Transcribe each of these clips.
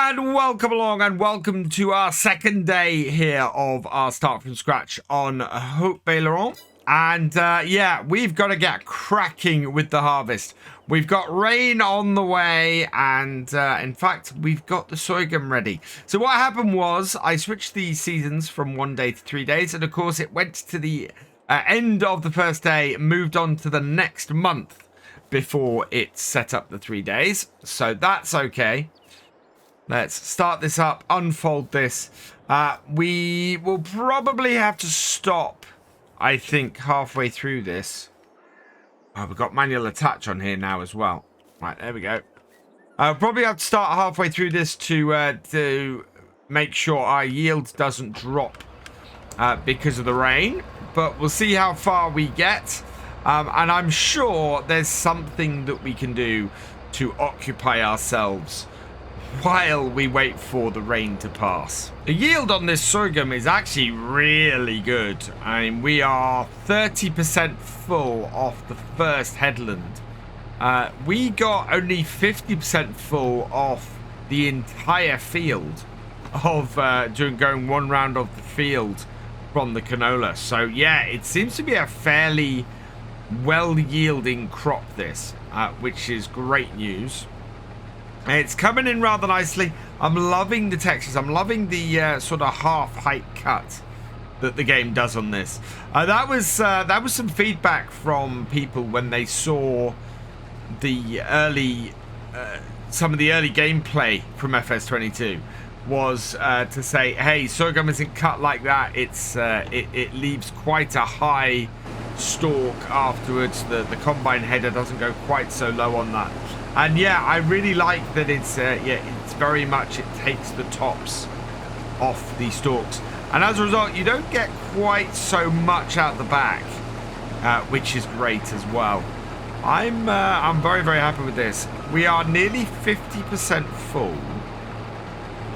And welcome along and welcome to our second day here of our start from scratch on Haut-Beyleron. And yeah, we've got to get cracking with the harvest. We've got rain on the way and in fact, we've got the sorghum ready. So what happened was I switched the seasons from 1 day to 3 days. And of course, it went to the end of the first day, moved on to the next month before it set up the 3 days. So that's okay. Let's start this up, unfold this. We will probably have to stop, I think, halfway through this. Oh, we've got manual attach on here now as well. Right, there we go. I'll probably have to start halfway through this to make sure our yield doesn't drop because of the rain. But we'll see how far we get. And I'm sure there's something that we can do to occupy ourselves while we wait for the rain to pass. The yield on this sorghum is actually really good. I mean, we are 30% full off the first headland. We got only 50% full off the entire field of going one round of the field from the canola. So yeah, it seems to be a fairly well-yielding crop this, which is great news. It's coming in rather nicely. I'm loving the textures. I'm loving the sort of half-height cut that the game does on this. That was some feedback from people when they saw the early, some of the early gameplay from FS22. Was to say, hey, sorghum isn't cut like that. It leaves quite a high stalk afterwards. The combine header doesn't go quite so low on that. And yeah, I really like that it's very much, it takes the tops off the stalks. And as a result, you don't get quite so much out the back, which is great as well. I'm very, very happy with this. We are nearly 50% full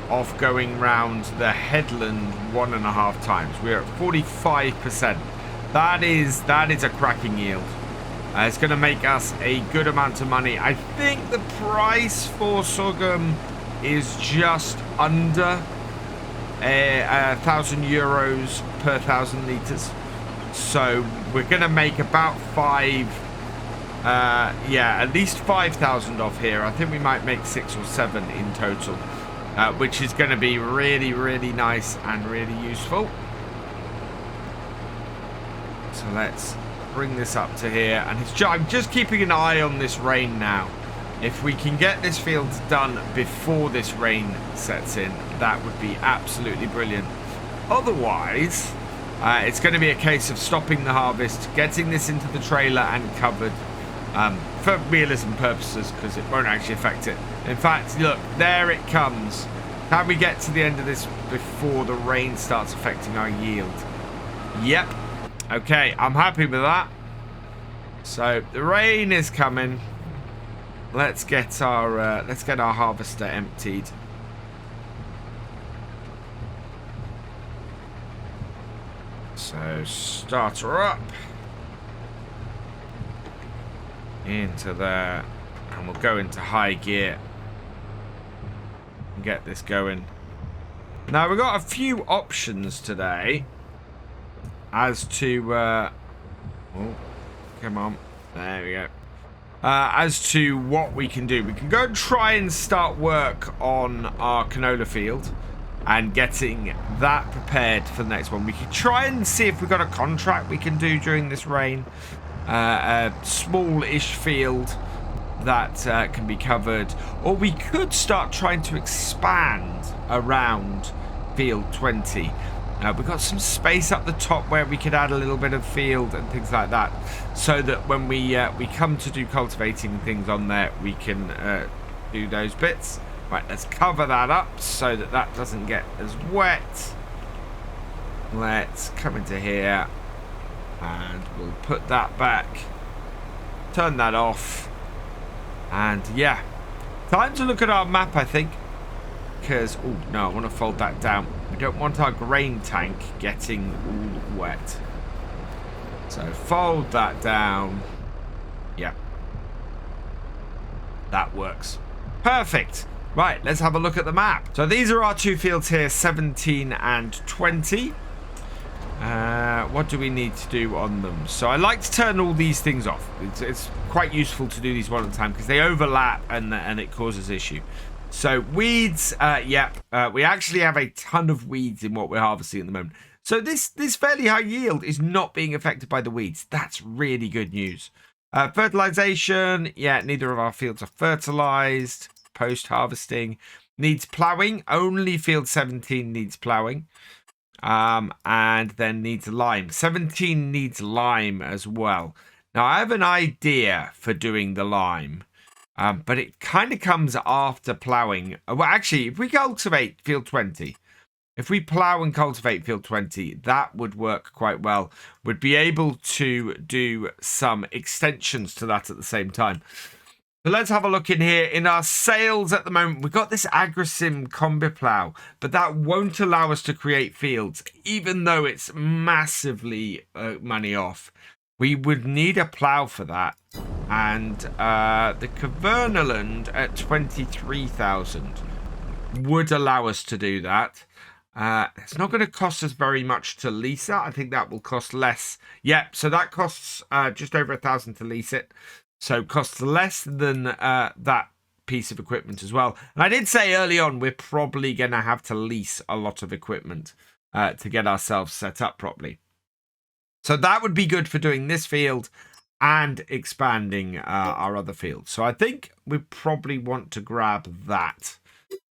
off going round the headland 1.5 times. We're at 45%. That is a cracking yield. It's going to make us a good amount of money. I think the price for sorghum is just under 1,000 euros per 1,000 litres. So we're going to make about at least 5,000 off here. I think we might make 6 or 7 in total, which is going to be really, really nice and really useful. So let's bring this up to here, and I'm just keeping an eye on this rain now. If we can get this field done before this rain sets in, that would be absolutely brilliant. Otherwise, it's going to be a case of stopping the harvest, getting this into the trailer and covered for realism purposes, because it won't actually affect it. In fact, look, there it comes. Can we get to the end of this before the rain starts affecting our yield? Yep. Okay, I'm happy with that. So the rain is coming. Let's get our harvester emptied. So start her up into there, and we'll go into high gear and get this going. Now we've got a few options today as to oh, come on, there we go. As to what we can do, we can go and try and start work on our canola field and getting that prepared for the next one. We can try and see if we've got a contract we can do during this rain, a small-ish field that can be covered, or we could start trying to expand around field 20. We've got some space up the top where we could add a little bit of field and things like that, so that when we come to do cultivating things on there, we can do those bits. Right, let's cover that up so that that doesn't get as wet. Let's come into here and we'll put that back, turn that off, and yeah, time to look at our map, I think. Because, oh no, I want to fold that down. We don't want our grain tank getting all wet. So fold that down. Yeah. That works. Perfect. Right, let's have a look at the map. So these are our two fields here, 17 and 20. What do we need to do on them? So I like to turn all these things off. It's quite useful to do these one at a time because they overlap and it causes issue. So weeds, we actually have a ton of weeds in what we're harvesting at the moment. So this fairly high yield is not being affected by the weeds. That's really good news. Fertilization, yeah, neither of our fields are fertilized. Post-harvesting needs plowing. Only field 17 needs plowing. And then needs lime. 17 needs lime as well. Now, I have an idea for doing the lime. But it kind of comes after plowing. Well, actually, if we cultivate field 20, if we plow and cultivate field 20, that would work quite well. We'd be able to do some extensions to that at the same time. So let's have a look in here. In our sales at the moment, we've got this Agrosim combi plow, but that won't allow us to create fields, even though it's massively money off. We would need a plow for that. And the Cavernaland at 23,000 would allow us to do that. It's not going to cost us very much to lease it. I think that will cost less. Yep, so that costs just over 1,000 to lease it. So costs less than that piece of equipment as well. And I did say early on, we're probably going to have to lease a lot of equipment to get ourselves set up properly. So that would be good for doing this field and expanding our other fields. So I think we probably want to grab that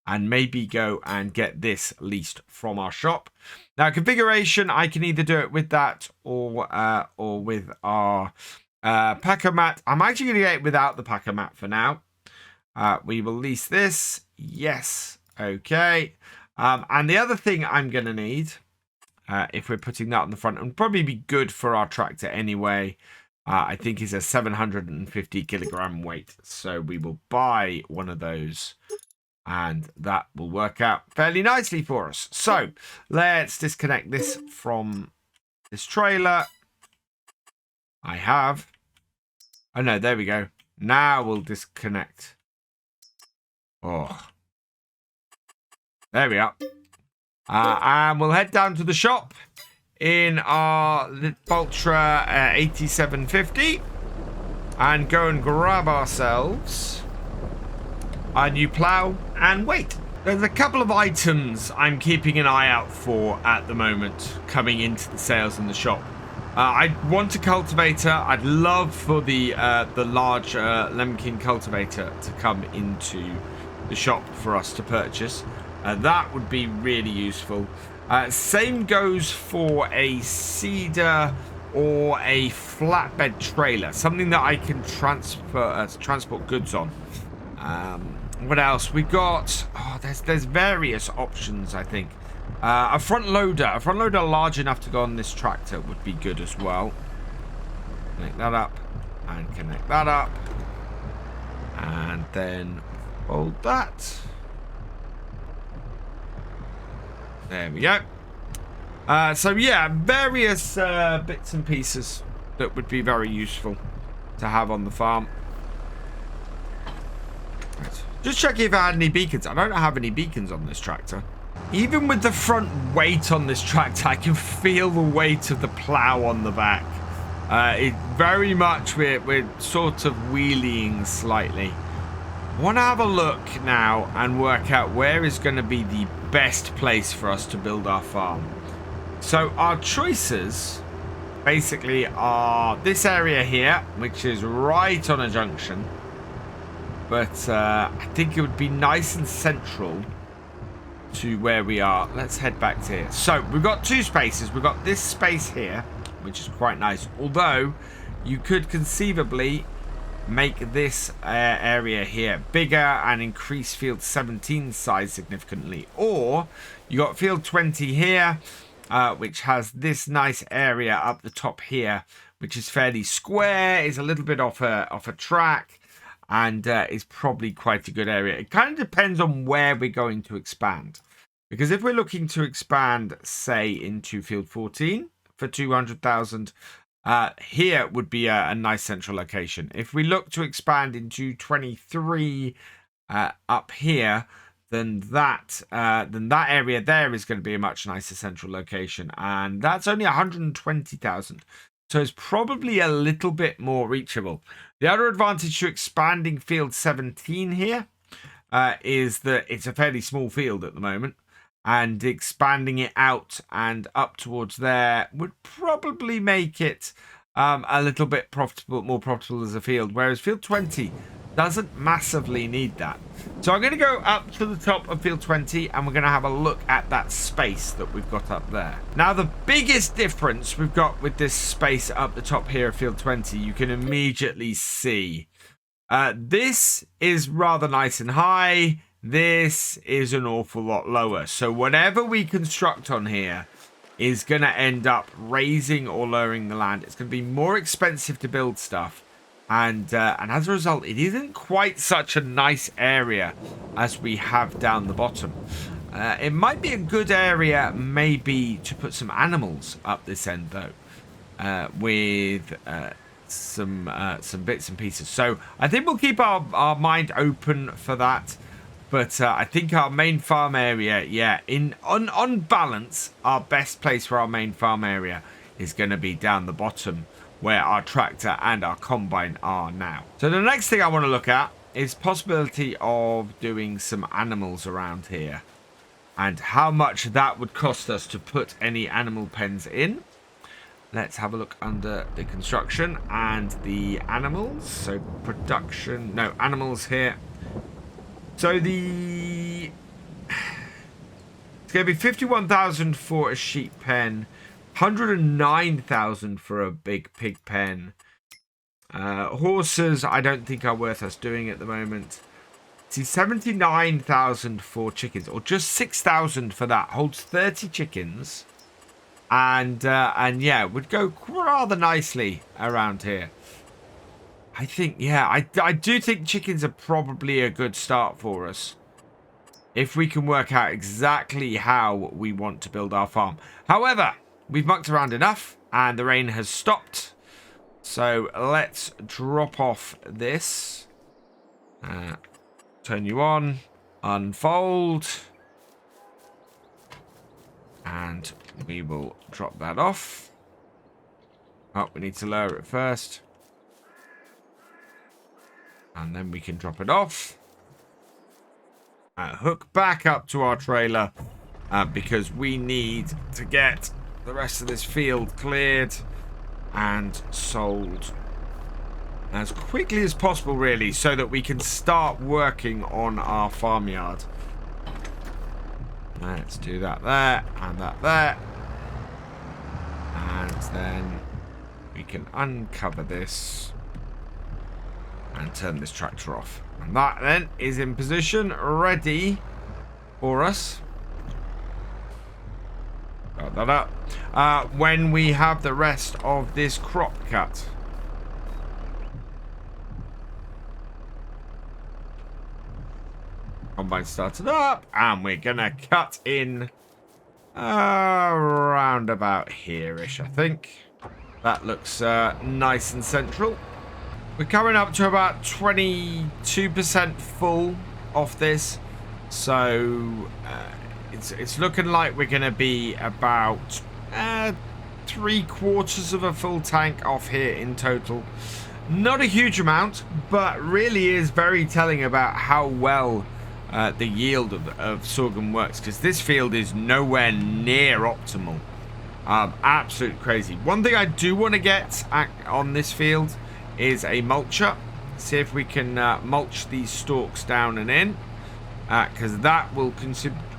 and maybe go and get this leased from our shop. Now, configuration, I can either do it with that or with our packer mat. I'm actually going to get it without the packer mat for now. We will lease this. Yes. Okay. And the other thing I'm going to need, if we're putting that on the front, and probably be good for our tractor anyway, I think is a 750 kilogram weight. So we will buy one of those and that will work out fairly nicely for us. So let's disconnect this from this trailer. I have. Oh no, there we go. Now we'll disconnect. Oh. There we are. And we'll head down to the shop in our Ultra 8750 and go and grab ourselves a new plow and wait. There's a couple of items I'm keeping an eye out for at the moment coming into the sales in the shop. I want a cultivator. I'd love for the large Lemkin cultivator to come into the shop for us to purchase. That would be really useful. Same goes for a cedar or a flatbed trailer, something that I can transport goods on. What else? We got, there's various options, I think. A front loader large enough to go on this tractor would be good as well. Connect that up and connect that up. And then fold that. There we go. So yeah, various bits and pieces that would be very useful to have on the farm. Right. Just checking if I had any beacons. I don't have any beacons on this tractor. Even with the front weight on this tractor, I can feel the weight of the plow on the back. It very much, we're sort of wheeling slightly. I want to have a look now and work out where is going to be the best place for us to build our farm. So our choices basically are this area here, which is right on a junction. But I think it would be nice and central to where we are. Let's head back to here. So we've got two spaces. We've got this space here, which is quite nice. Although you could conceivably make this area here bigger and increase field 17 size significantly. Or you got field 20 here, which has this nice area up the top here, which is fairly square, is a little bit off a track, and is probably quite a good area. It kind of depends on where we're going to expand. Because if we're looking to expand, say, into field 14 for 200,000, here would be a nice central location. If we look to expand into 23, up here, then that area there is going to be a much nicer central location, and that's only 120,000. So it's probably a little bit more reachable. The other advantage to expanding field 17 here is that it's a fairly small field at the moment, and expanding it out and up towards there would probably make it a little bit more profitable as a field, whereas field 20 doesn't massively need that. So I'm going to go up to the top of field 20 and we're going to have a look at that space that we've got up there. Now, the biggest difference we've got with this space up the top here of field 20, you can immediately see. This is rather nice and high. This is an awful lot lower. So whatever we construct on here is going to end up raising or lowering the land. It's going to be more expensive to build stuff. And as a result, it isn't quite such a nice area as we have down the bottom. It might be a good area maybe to put some animals up this end, though, with some bits and pieces. So I think we'll keep our mind open for that. But I think our main farm area, yeah, on balance, our best place for our main farm area is going to be down the bottom, where our tractor and our combine are now. So the next thing I want to look at is possibility of doing some animals around here, and how much that would cost us to put any animal pens in. Let's have a look under the construction and the animals. So production, no, animals here. So it's going to be 51,000 for a sheep pen, 109,000 for a big pig pen. Horses, I don't think are worth us doing at the moment. See, 79,000 for chickens, or just 6,000 for that. Holds 30 chickens, and yeah, would go rather nicely around here. I think, yeah, I do think chickens are probably a good start for us, if we can work out exactly how we want to build our farm. However, we've mucked around enough and the rain has stopped. So let's drop off this. Turn you on. Unfold. And we will drop that off. Oh, we need to lower it first. And then we can drop it off. Hook back up to our trailer. Because we need to get the rest of this field cleared and sold as quickly as possible, really, so that we can start working on our farmyard. Let's do that there and that there, and then we can uncover this and turn this tractor off, and that then is in position, ready for us. Got that up. When we have the rest of this crop cut. Combine started up, and we're gonna cut in around about here-ish, I think. That looks nice and central. We're coming up to about 22% full off this, so it's looking like we're going to be about 3/4 of a full tank off here in total. Not a huge amount, but really is very telling about how well the yield of sorghum works, because this field is nowhere near optimal. Absolute crazy. One thing I do want to get on this field is a mulcher. See if we can mulch these stalks down and in, because that will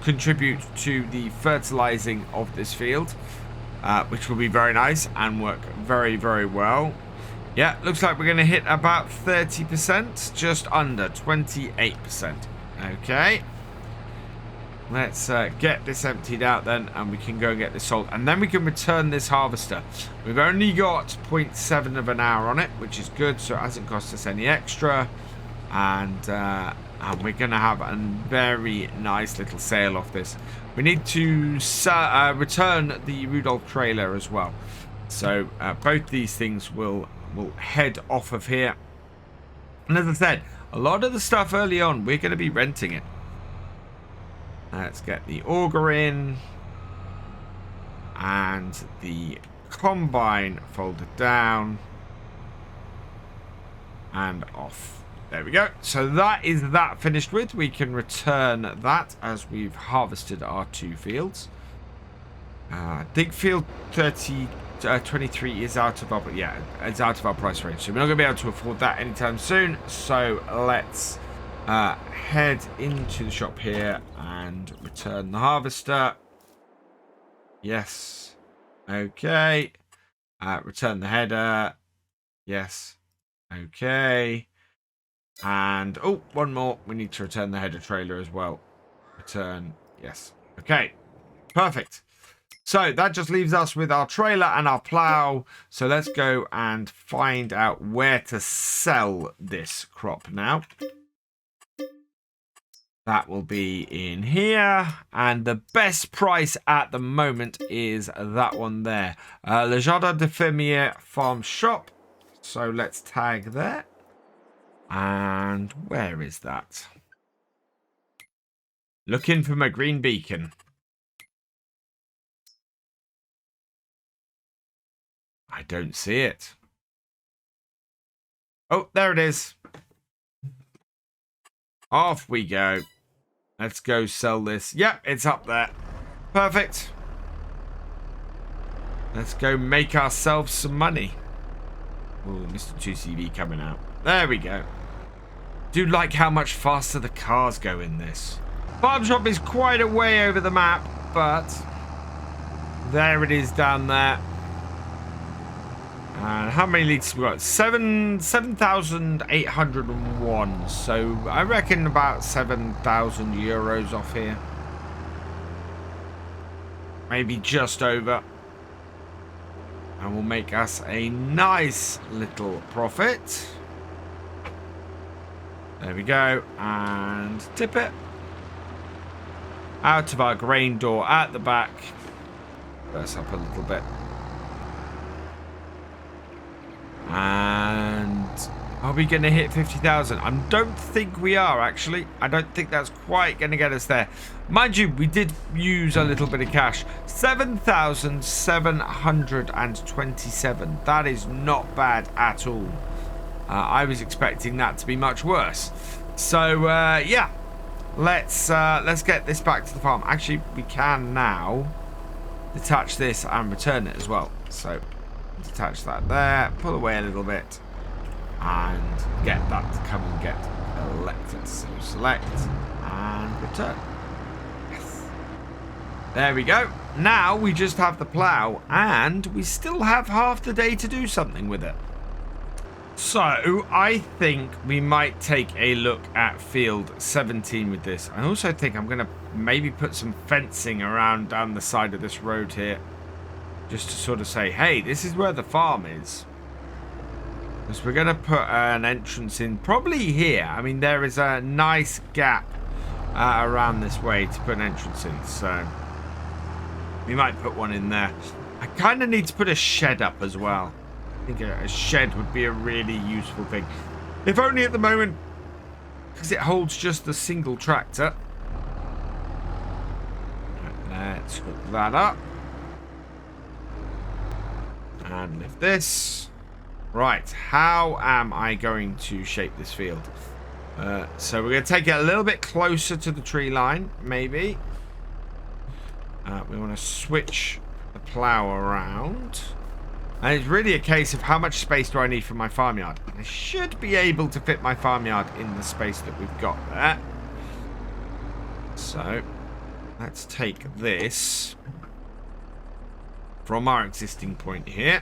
contribute to the fertilizing of this field, which will be very nice and work very, very well. Yeah, looks like we're going to hit about 30%, just under 28%. Okay. Let's get this emptied out then, and we can go and get this sold. And then we can return this harvester. We've only got 0.7 of an hour on it, which is good, so it hasn't cost us any extra. And we're going to have a very nice little sale off this. We need to return the Rudolph trailer as well. So both these things will head off of here. And as I said, A lot of the stuff early on, we're going to be renting it. Let's get the auger in. And the combine folded down. And off. There we go. So that is that finished with. We can return that as we've harvested our 2 fields. Dig field 23 is out of our, it's out of our price range. So we're not going to be able to afford that anytime soon. So let's head into the shop here and return the harvester. Yes. Okay. Return the header. Yes. Okay. And, oh, one more. We need to return the header trailer as well. Return. Yes. Okay. Perfect. So that just leaves us with our trailer and our plow. So let's go and find out where to sell this crop now. That will be in here. And the best price at the moment is that one there. Le Jardin de Fermier Farm Shop. So let's tag there. And where is that? Looking for my green beacon. I don't see it. Oh, there it is. Off we go. Let's go sell this. Yep, it's up there. Perfect. Let's go make ourselves some money. Oh, Mr. 2CV coming out. There we go. Do like how much faster the cars go in this. Farm shop is quite a way over the map, but there it is down there. And how many litres we got? 7,801. So I reckon about 7,000 euros off here. Maybe just over. And we'll make us a nice little profit. There we go. And tip it. Out of our grain door at the back. Burst up a little bit. And are we going to hit 50,000? I don't think we are, actually. I don't think that's quite going to get us there. Mind you, we did use a little bit of cash. 7,727. That is not bad at all. I was expecting that to be much worse. So, yeah. Let's get this back to the farm. Actually, we can now detach this and return it as well. So, detach that there, pull away a little bit, and get that to come and get elected. So select and return. Yes. There we go. Now we just have the plow, and we still have half the day to do something with it. So I think we might take a look at field 17 with this. I also think I'm going to maybe put some fencing around down the side of this road here. Just to sort of say, hey, this is where the farm is. Because we're going to put an entrance in probably here. I mean, there is a nice gap around this way to put an entrance in. So we might put one in there. I kind of need to put a shed up as well. I think a shed would be a really useful thing. If only at the moment, because it holds just a single tractor. Let's hook that up. And lift this. Right, how am I going to shape this field? So we're going to take it a little bit closer to the tree line, maybe. We want to switch the plow around. And it's really a case of how much space do I need for my farmyard. I should be able to fit my farmyard in the space that we've got there. So, let's take this from our existing point here.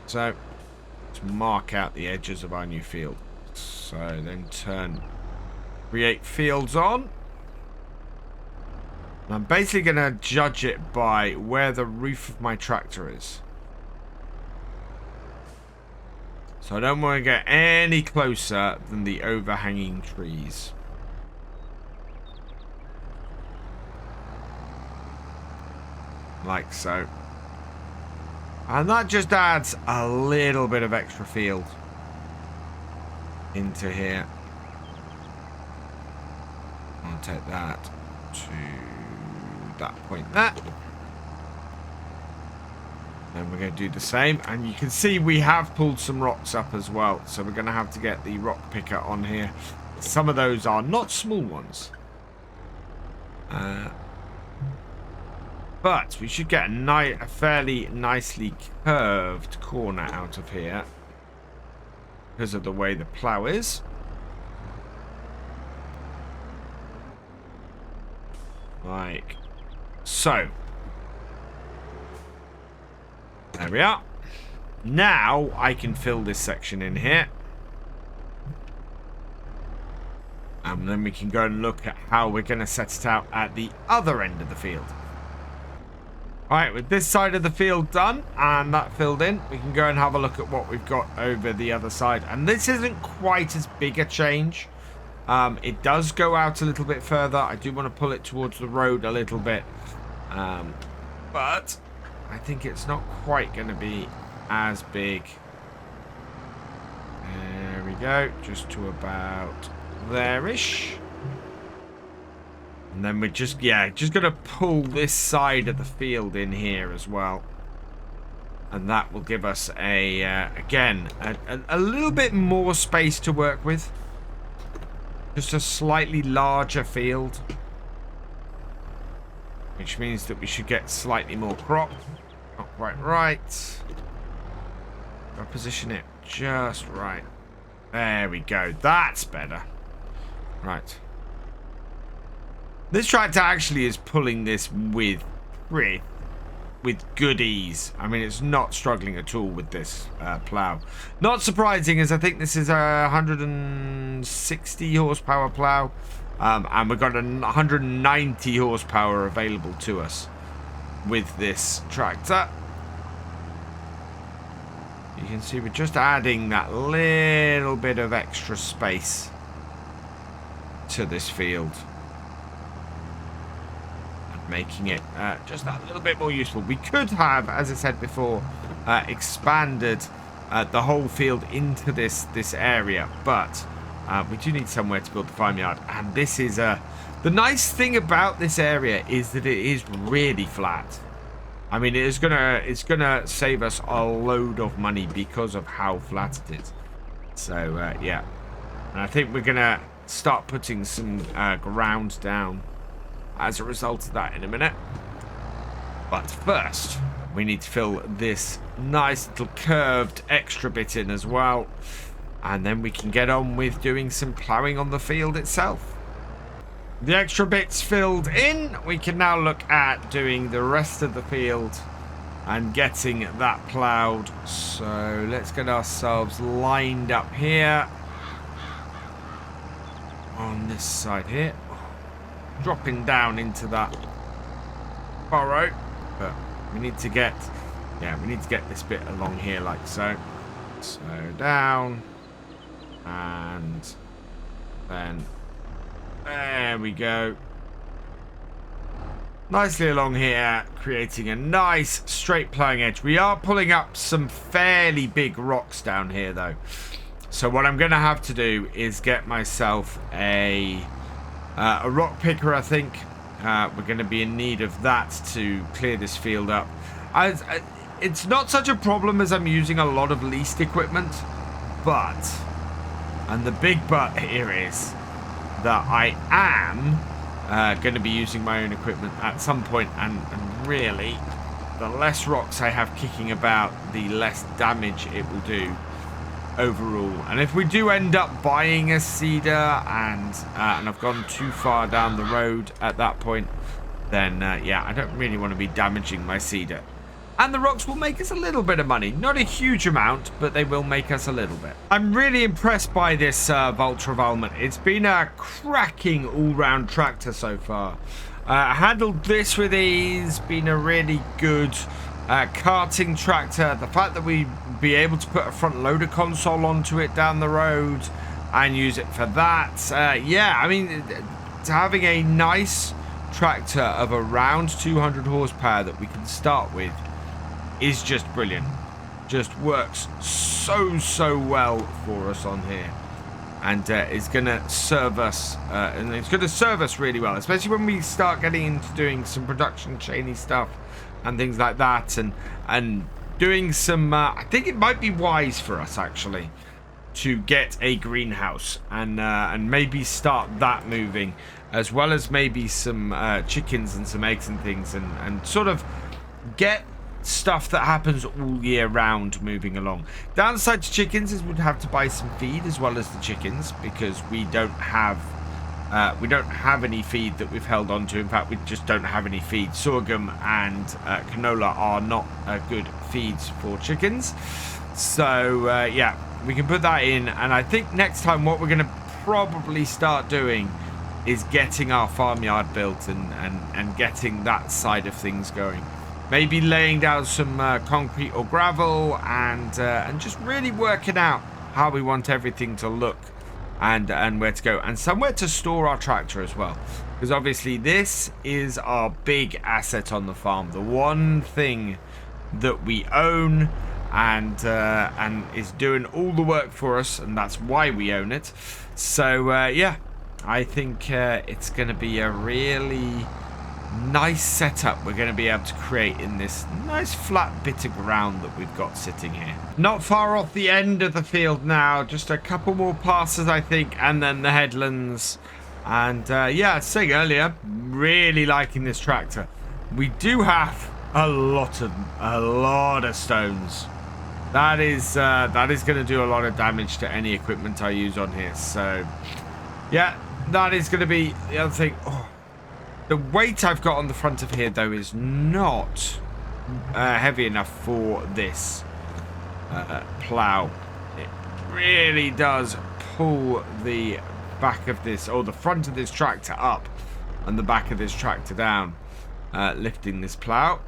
So, let's mark out the edges of our new field. So, then turn create fields on. And I'm basically going to judge it by where the roof of my tractor is. So I don't want to get any closer than the overhanging trees. Like so. And that just adds a little bit of extra field. into here. I'll take that to that point there. Then we're going to do the same. And you can see we have pulled some rocks up as well. So we're going to have to get the rock picker on here. Some of those are not small ones. But we should get a fairly nicely curved corner out of here. Because of the way the plow is. Like so. There we are. Now I can fill this section in here. And then we can go and look at how we're going to set it out at the other end of the field. Alright, with this side of the field done and that filled in, we can go and have a look at what we've got over the other side. And this isn't quite as big a change. It does go out a little bit further. I do want to pull it towards the road a little bit. But I think it's not quite going to be as big. There we go. Just to about there-ish. And then we're just going to pull this side of the field in here as well. And that will give us again, a little bit more space to work with. Just a slightly larger field. Which means that we should get slightly more crop. Not quite right. I'll position it just right. There we go. That's better. Right. This tractor actually is pulling this with good ease. I mean, it's not struggling at all with this plow. Not surprising, as I think this is a 160 horsepower plow. And we've got a 190 horsepower available to us with this tractor. You can see we're just adding that little bit of extra space to this field. Making it just that little bit more useful. We could have, as I said before, expanded the whole field into this area, but we do need somewhere to build the farmyard. And this is the nice thing about this area is that it is really flat. I mean, it's gonna save us a load of money because of how flat it is. So yeah, and I think we're gonna start putting some ground down as a result of that in a minute. But first, we need to fill this nice little curved extra bit in as well. And then we can get on with doing some ploughing on the field itself. The extra bits filled in, we can now look at doing the rest of the field and getting that ploughed. So let's get ourselves lined up here. On this side here. Dropping down into that furrow, but we need to get this bit along here like so. So down, and then there we go. Nicely along here, creating a nice straight ploughing edge. We are pulling up some fairly big rocks down here though. So what I'm going to have to do is get myself a rock picker, I think. We're going to be in need of that to clear this field up. It's not such a problem as I'm using a lot of leased equipment, but, and the big but here is that I am going to be using my own equipment at some point, and really, the less rocks I have kicking about, the less damage it will do overall. And if we do end up buying a seeder and I've gone too far down the road at that point, then yeah, I don't really want to be damaging my seeder. And the rocks will make us a little bit of money. Not a huge amount, but they will make us a little bit. I'm really impressed by this Valtra Valmont. It's been a cracking all-round tractor so far. Handled this with ease, been a really good karting tractor. The fact that we be able to put a front loader console onto it down the road and use it for that, yeah, I mean, having a nice tractor of around 200 horsepower that we can start with is just brilliant. Just works so well for us on here. and is going to serve us, and it's going to serve us really well, especially when we start getting into doing some production chainy stuff and things like that, and doing some. I think it might be wise for us actually to get a greenhouse and maybe start that moving, as well as maybe some chickens and some eggs and things, and sort of get stuff that happens all year round moving along. Downside to chickens is we'd have to buy some feed as well as the chickens, because we don't have any feed that we've held on to. In fact, we just don't have any feed. Sorghum and canola are not good feeds for chickens. So yeah, we can put that in, and I think next time what we're going to probably start doing is getting our farmyard built and getting that side of things going. Maybe laying down some concrete or gravel, and just really working out how we want everything to look, and where to go, and somewhere to store our tractor as well, because obviously this is our big asset on the farm, the one thing that we own, and is doing all the work for us, and that's why we own it. So yeah, I think it's going to be a really nice setup we're going to be able to create in this nice flat bit of ground that we've got sitting here. Not far off the end of the field now, just a couple more passes I think, and then the headlands. And yeah, I was saying earlier, really liking this tractor. We do have a lot of stones. That is going to do a lot of damage to any equipment I use on here. So yeah, that is going to be the other thing. Oh, the weight I've got on the front of here, though, is not heavy enough for this plow. It really does pull the back of this, or the front of this tractor up, and the back of this tractor down, lifting this plow.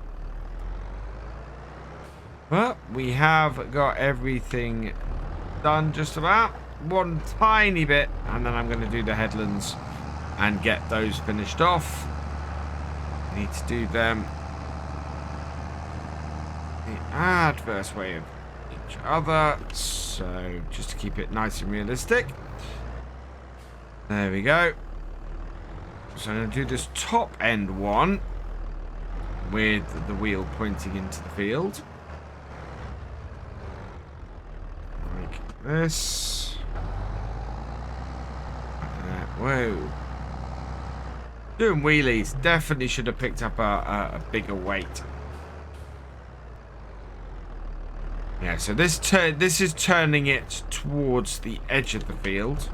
But we have got everything done just about. One tiny bit, and then I'm going to do the headlands and get those finished off. Need to do them the adverse way of each other, so just to keep it nice and realistic. There we go. So I'm going to do this top end one with the wheel pointing into the field. Like this. Whoa. Doing wheelies. Definitely should have picked up a bigger weight. Yeah, so this is turning it towards the edge of the field.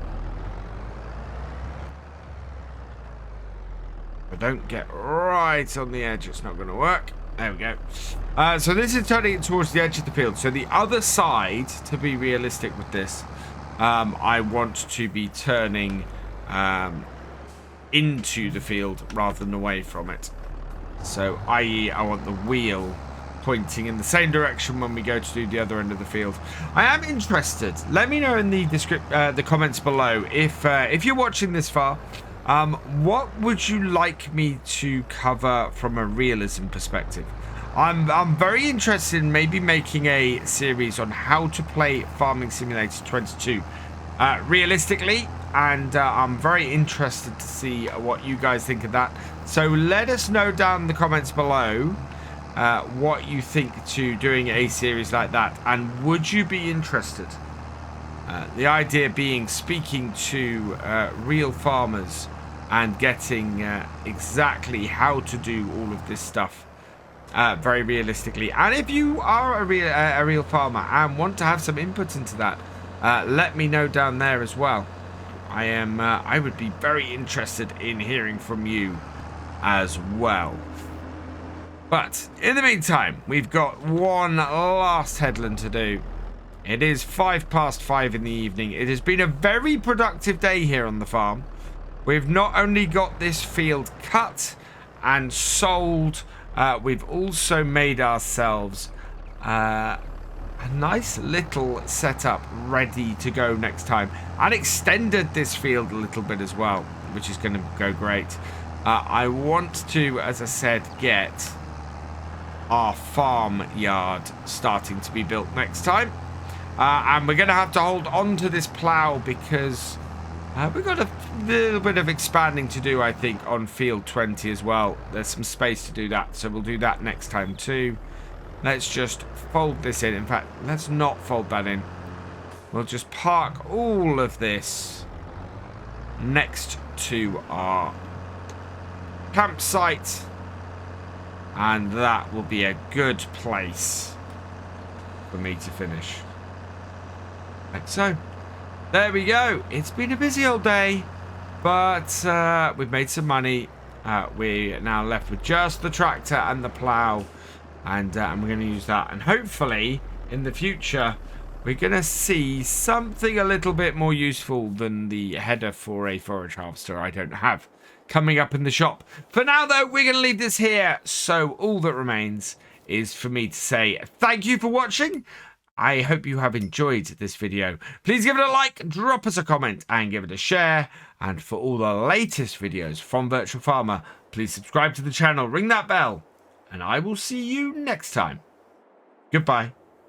If I don't get right on the edge, it's not going to work. There we go. So this is turning it towards the edge of the field. So the other side, to be realistic with this, I want to be turning into the field rather than away from it. So i.e. I want the wheel pointing in the same direction when we go to do the other end of the field. I am interested. Let me know in the comments below if you're watching this far. What would you like me to cover from a realism perspective? I'm very interested in maybe making a series on how to play Farming Simulator 22 realistically, and I'm very interested to see what you guys think of that. So let us know down in the comments below what you think to doing a series like that, and would you be interested? The idea being speaking to real farmers and getting exactly how to do all of this stuff very realistically. And if you are a real farmer and want to have some input into that, let me know down there as well. I would be very interested in hearing from you as well. But in the meantime, we've got one last headland to do. It is 5:05 in the evening. It has been a very productive day here on the farm. We've not only got this field cut and sold, we've also made ourselves a nice little setup ready to go next time, and extended this field a little bit as well, which is going to go great. I want to, as I said, get our farm yard starting to be built next time. And we're going to have to hold on to this plow because we've got a little bit of expanding to do, I think, on field 20 as well. There's some space to do that, so we'll do that next time too. Let's just fold this in. In fact, let's not fold that in. We'll just park all of this next to our campsite. And that will be a good place for me to finish. Like so. There we go. It's been a busy old day, but we've made some money. We're now left with just the tractor and the plow, and we're going to use that. And hopefully, in the future, we're going to see something a little bit more useful than the header for a forage harvester I don't have coming up in the shop. For now, though, we're going to leave this here. So all that remains is for me to say thank you for watching. I hope you have enjoyed this video. Please give it a like, drop us a comment, and give it a share. And for all the latest videos from Virtual Farmer, please subscribe to the channel, ring that bell, and I will see you next time. Goodbye.